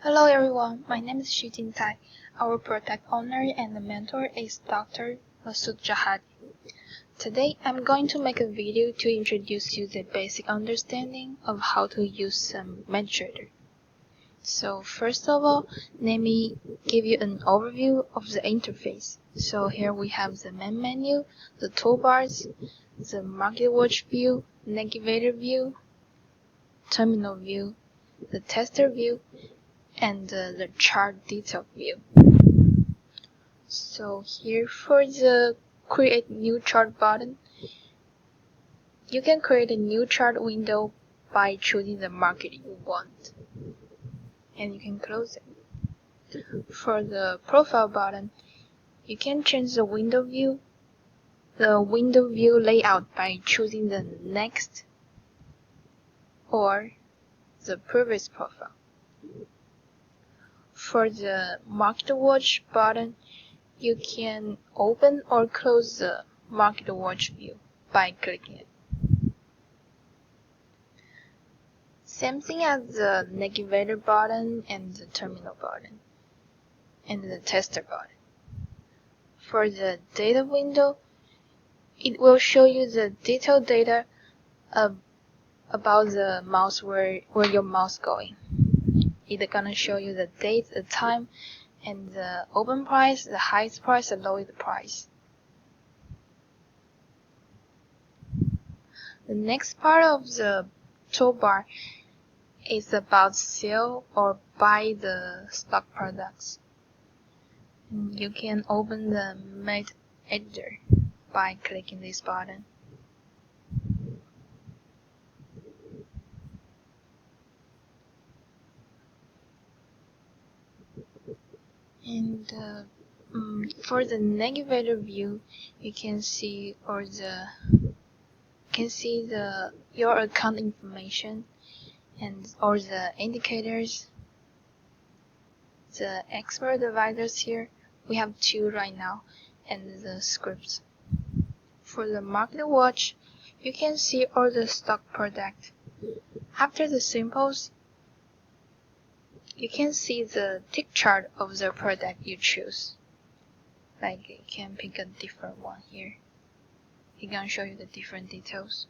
Hello everyone, my name is Xujin Tsai. Our product owner and mentor is Dr. Masood Jahadi. Today I'm going to make a video to introduce you the basic understanding of how to use MetaTrader. So first of all, let me give you an overview of the interface. So here we have the main menu, the toolbars, the market watch view, navigator view, terminal view, the tester view, and the chart detail view. So here for the create new chart button, you can create a new chart window by choosing the market you want, and you can close it. For the profile button, you can change the window view layout by choosing the next or the previous profile. For the market watch button, you can open or close the market watch view by clicking it. Same thing as the navigator button and the terminal button and the tester button. For the data window, it will show you the detailed data about the mouse where your mouse going. It's gonna show you the date, the time, and the open price, the highest price, the lowest price. The next part of the toolbar is about sell or buy the stock products. And you can open the Meta editor by clicking this button. And for the navigator view, you can see your account information or the indicators, the expert advisors here. We have 2 right now, and the scripts. For the market watch, you can see all the stock product. After the symbols, you can see the tick chart of the product you choose. Like you can pick a different one here. It's gonna show you the different details.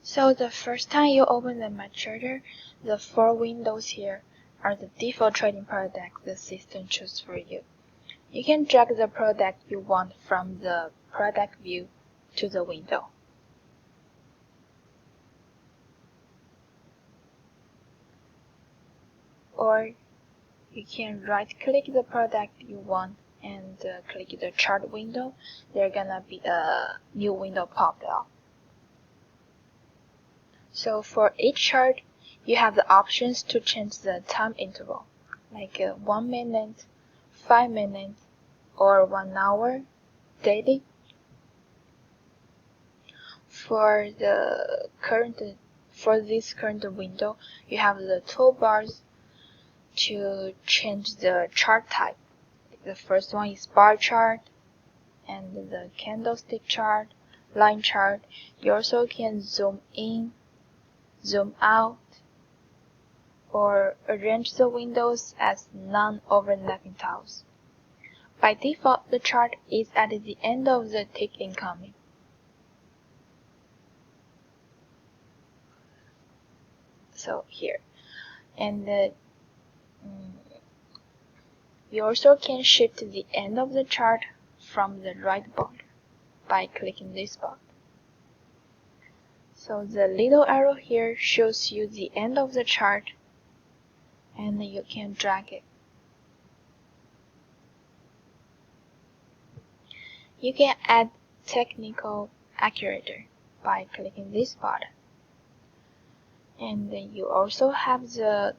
So the first time you open the MetaTrader, the 4 windows here are the default trading product the system chooses for you. You can drag the product you want from the product view to the window. Or you can right-click the product you want and click the chart window. There's gonna be a new window popped up. So for each chart, you have the options to change the time interval, like 1 minute, 5 minutes, or 1 hour, daily. For this current window, you have the toolbars to change the chart type. The first one is bar chart, and the candlestick chart, line chart. You also can zoom in, zoom out, or arrange the windows as non-overlapping tiles. By default, the chart is at the end of the tick incoming. So here. And you also can shift the end of the chart from the right border by clicking this button. So the little arrow here shows you the end of the chart, and you can drag it. You can add technical accurator by clicking this button. And then you also have the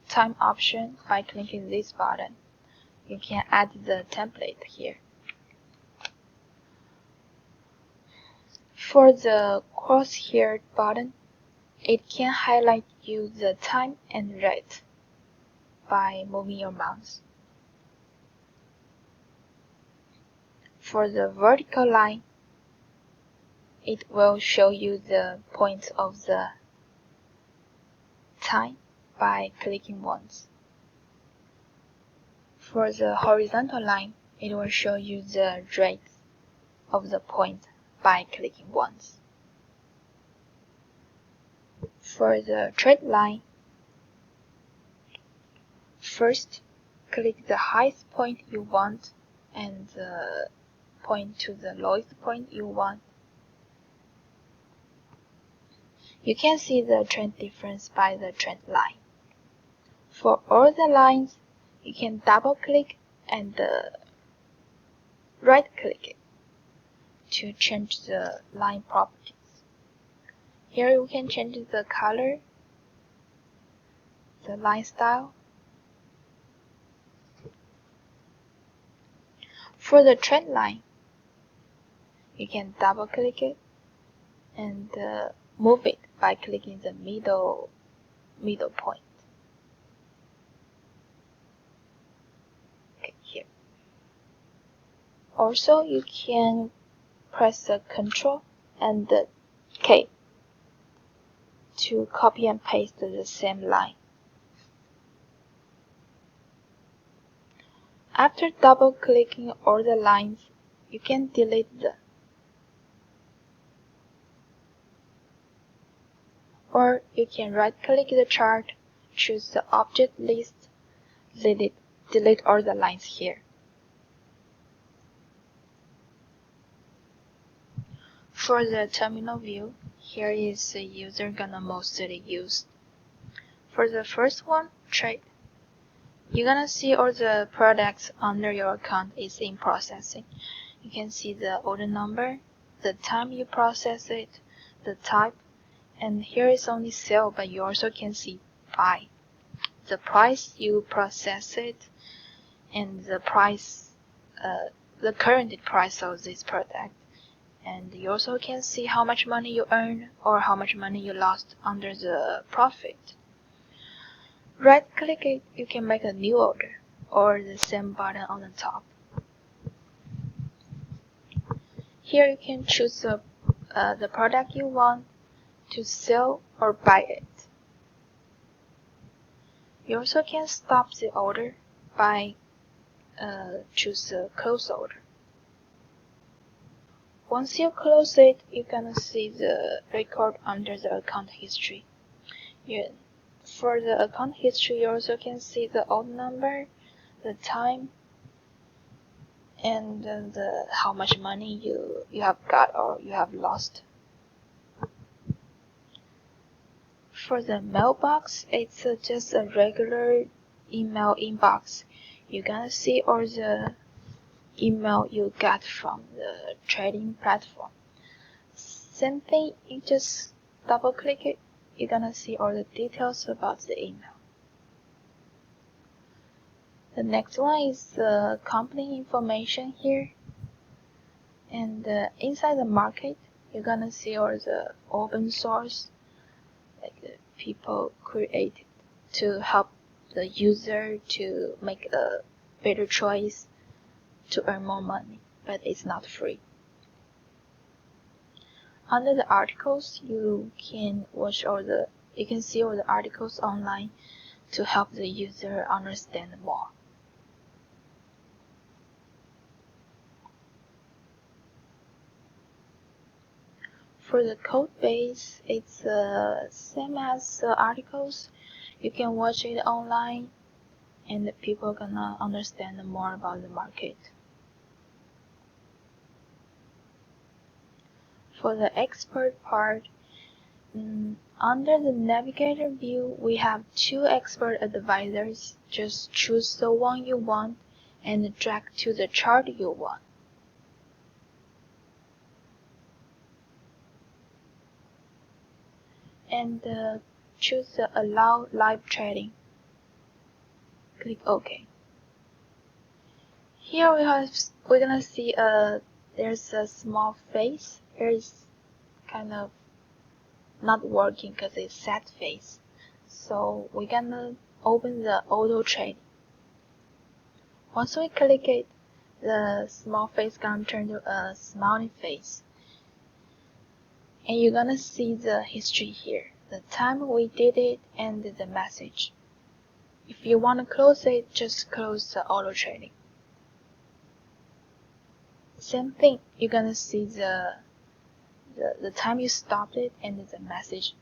time option by clicking this button. You can add the template here. For the crosshair button, it can highlight you the time and rate by moving your mouse. For the vertical line, it will show you the points of the time by clicking once. For the horizontal line, it will show you the rate of the point by clicking once. For the trade line, first click the highest point you want and point to the lowest point you want. You can see the trend difference by the trend line. For all the lines, you can double click and right click it to change the line properties. Here you can change the color, the line style. For the trend line, you can double click it and move it by clicking the middle point. Okay, here. Also, you can press the Ctrl and the K to copy and paste the same line. After double clicking all the lines, you can delete them. Or you can right click the chart, choose the object list, delete all the lines here. For the terminal view, here is the user gonna mostly use. For the first one, trade, you're gonna see all the products under your account is in processing. You can see the order number, the time you process it, the type, and here is only sell, but you also can see buy, the price you process it, and the price, the current price of this product. And you also can see how much money you earn or how much money you lost under the profit. Right click it, you can make a new order or the same button on the top. Here you can choose the product you want to sell or buy it. You also can stop the order by choose the close order. Once you close it, you're gonna see the record under the account history. For the account history, you also can see the old number, the time, and how much money you have got or you have lost. For the mailbox, it's just a regular email inbox. You're gonna see all the email you got from the trading platform. Same thing, you just double click it, you're gonna see all the details about the email. The next one is the company information here. And inside the market, you're gonna see all the open source, like the people created to help the user to make a better choice to earn more money, but it's not free. Under the articles, you can see all the articles online to help the user understand more. For the code base, it's same as the articles. You can watch it online, and the people gonna understand more about the market. For the expert part, under the navigator view, we have two expert advisors. Just choose the one you want and drag to the chart you want. And choose the Allow Live Trading. Click OK. Here we're gonna see there's a small face. It's kind of not working because it's set face. So we're gonna open the auto trading. Once we click it, the small face gonna turn to a smiling face. And you're gonna see the history here, the time we did it and the message. If you want to close it, just close the auto trading. Same thing, you're gonna see the time you stopped it and the message.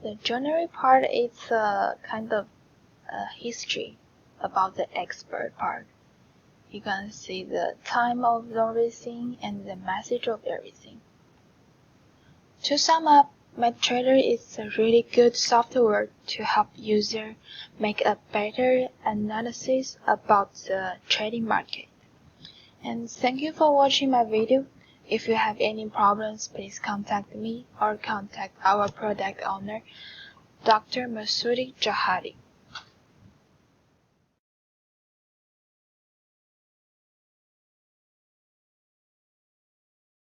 The journal part is kind of history about the expert part. You're gonna see the time of everything and the message of everything. To sum up, MetaTrader is a really good software to help users make a better analysis about the trading market. And thank you for watching my video. If you have any problems, please contact me or contact our product owner, Dr. Masoudi Jahadi.